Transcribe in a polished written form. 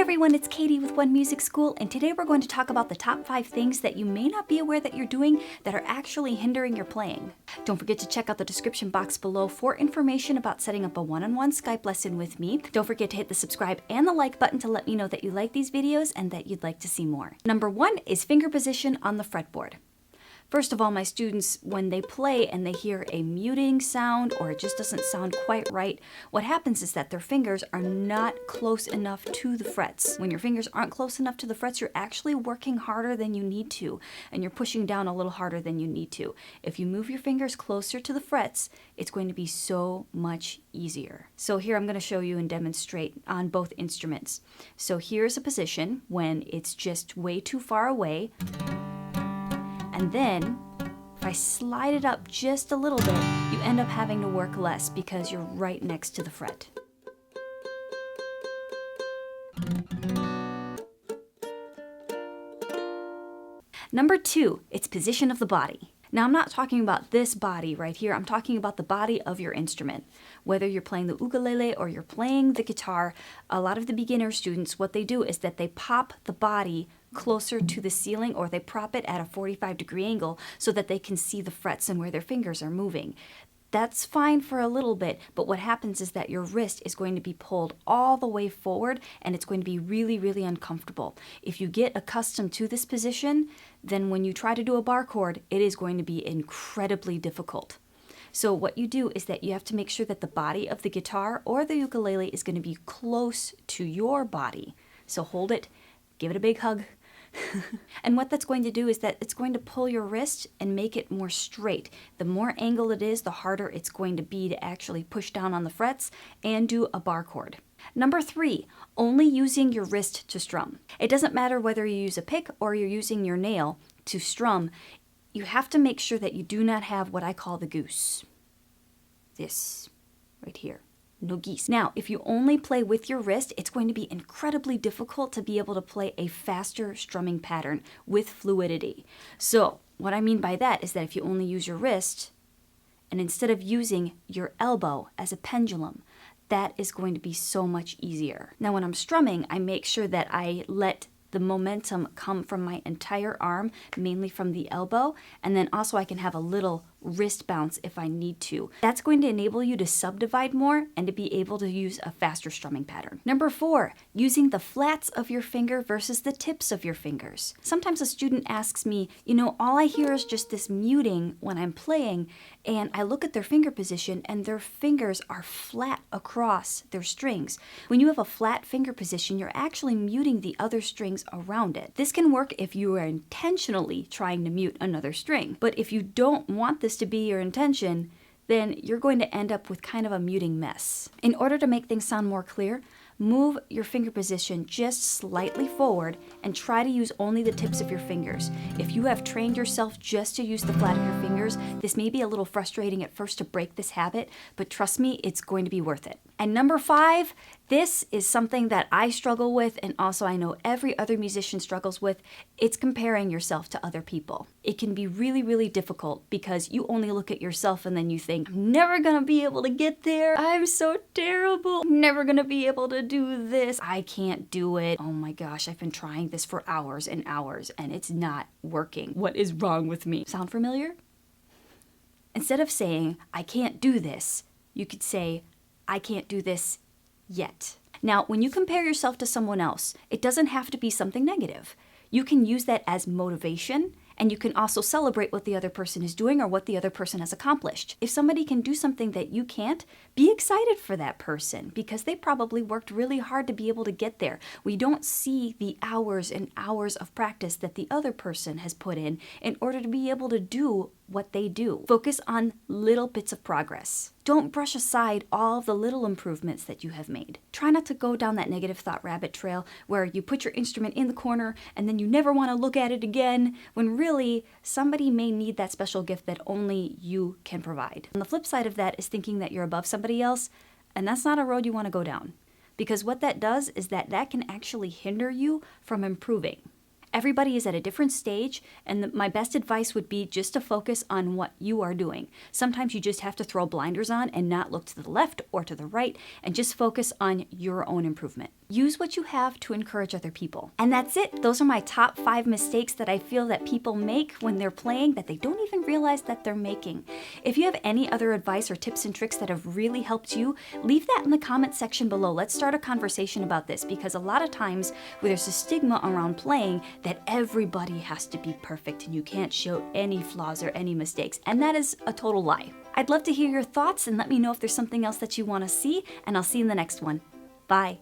everyone, it's Katie with One Music School, and today we're going to talk about the top 5 things that you may not be aware that you're doing that are actually hindering your playing. Don't forget to check out the description box below for information about setting up a one-on-one Skype lesson with me. Don't forget to hit the subscribe and the like button to let me know that you like these videos and that you'd like to see more. Number 1 is finger position on the fretboard. First of all, my students, when they play and they hear a muting sound or it just doesn't sound quite right, what happens is that their fingers are not close enough to the frets. When your fingers aren't close enough to the frets, you're actually working harder than you need to, and you're pushing down a little harder than you need to. If you move your fingers closer to the frets, it's going to be so much easier. So here I'm going to show you and demonstrate on both instruments. So here's a position when it's just way too far away. And then, if I slide it up just a little bit, you end up having to work less because you're right next to the fret. Number 2, it's position of the body. Now, I'm not talking about this body right here. I'm talking about the body of your instrument. Whether you're playing the ukulele or you're playing the guitar, a lot of the beginner students, what they do is that they pop the body closer to the ceiling, or they prop it at a 45-degree angle so that they can see the frets and where their fingers are moving. That's fine for a little bit, but what happens is that your wrist is going to be pulled all the way forward and it's going to be really, really uncomfortable. If you get accustomed to this position, then when you try to do a bar chord, it is going to be incredibly difficult. So what you do is that you have to make sure that the body of the guitar or the ukulele is going to be close to your body. So hold it, give it a big hug. And what that's going to do is that it's going to pull your wrist and make it more straight. The more angle it is, the harder it's going to be to actually push down on the frets and do a bar chord. Number 3, only using your wrist to strum. It doesn't matter whether you use a pick or you're using your nail to strum. You have to make sure that you do not have what I call the goose. This right here. No geese. Now, if you only play with your wrist, it's going to be incredibly difficult to be able to play a faster strumming pattern with fluidity. So, what I mean by that is that if you only use your wrist, and instead of using your elbow as a pendulum, that is going to be so much easier. Now, when I'm strumming, I make sure that I let the momentum come from my entire arm, mainly from the elbow, and then also I can have a little wrist bounce if I need to. That's going to enable you to subdivide more and to be able to use a faster strumming pattern. Number 4, using the flats of your finger versus the tips of your fingers. Sometimes a student asks me, all I hear is just this muting when I'm playing, and I look at their finger position and their fingers are flat across their strings. When you have a flat finger position, you're actually muting the other strings around it. This can work if you are intentionally trying to mute another string, but if you don't want this to be your intention, then you're going to end up with kind of a muting mess. In order to make things sound more clear, move your finger position just slightly forward and try to use only the tips of your fingers. If you have trained yourself just to use the flat of your fingers, this may be a little frustrating at first to break this habit, but trust me, it's going to be worth it. And number 5, this is something that I struggle with, and also I know every other musician struggles with. It's comparing yourself to other people. It can be really, really difficult because you only look at yourself and then you think, I'm never gonna be able to get there. I'm so terrible. I'm never gonna be able to do this. I can't do it. Oh my gosh, I've been trying this for hours and hours and it's not working. What is wrong with me? Sound familiar? Instead of saying, I can't do this, you could say, I can't do this yet. Now, when you compare yourself to someone else, it doesn't have to be something negative. You can use that as motivation, and you can also celebrate what the other person is doing or what the other person has accomplished. If somebody can do something that you can't, be excited for that person because they probably worked really hard to be able to get there. We don't see the hours and hours of practice that the other person has put in order to be able to do what they do. Focus on little bits of progress. Don't brush aside all of the little improvements that you have made. Try not to go down that negative thought rabbit trail where you put your instrument in the corner and then you never want to look at it again, when really somebody may need that special gift that only you can provide. On the flip side of that is thinking that you're above somebody else, and that's not a road you want to go down. Because what that does is that can actually hinder you from improving. Everybody is at a different stage, and my best advice would be just to focus on what you are doing. Sometimes you just have to throw blinders on and not look to the left or to the right, and just focus on your own improvement. Use what you have to encourage other people. And that's it. Those are my top 5 mistakes that I feel that people make when they're playing that they don't even realize that they're making. If you have any other advice or tips and tricks that have really helped you, leave that in the comment section below. Let's start a conversation about this, because a lot of times there's a stigma around playing that everybody has to be perfect and you can't show any flaws or any mistakes. And that is a total lie. I'd love to hear your thoughts and let me know if there's something else that you want to see, and I'll see you in the next one. Bye.